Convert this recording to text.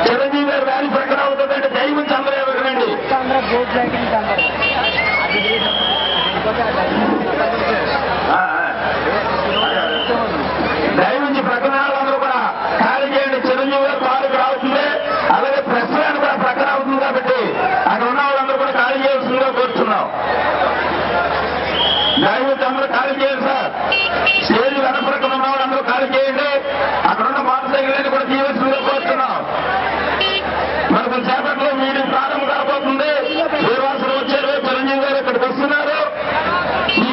చిరంజీవి గారు వ్యాలీ ప్రకటన అవుతుందంటే దయవుంచి అందరూ ఎవరికండి దయవుంచి ప్రకటన వాళ్ళందరూ కూడా ఖాళీ చేయండి. చిరంజీవి గారు కారుకి రావుతుంది, అలాగే ప్రెస్ వ్యాన్ కూడా ప్రకటన అవుతుంది కాబట్టి అక్కడ ఉన్న వాళ్ళందరూ కూడా ఖాళీ చేయాల్సిందిగా కోరుతున్నాం. దయవుంచి అందరూ ఖాళీ చేయండి సార్. స్టేజ్ వెనక ప్రక్కన ఉన్న వాళ్ళందరూ ఖాళీ చేయండి. అక్కడ ఉన్న మోటార్ సైకిల్ కూడా తీయవలసిందిగా కోరుతున్నాం. మరి కొంతసేపట్లో మీటింగ్ ప్రారంభం కాబోతుంది. వీరవాసన వచ్చారు, చిరంజీవి గారు ఇక్కడికి వస్తున్నారు. ఈ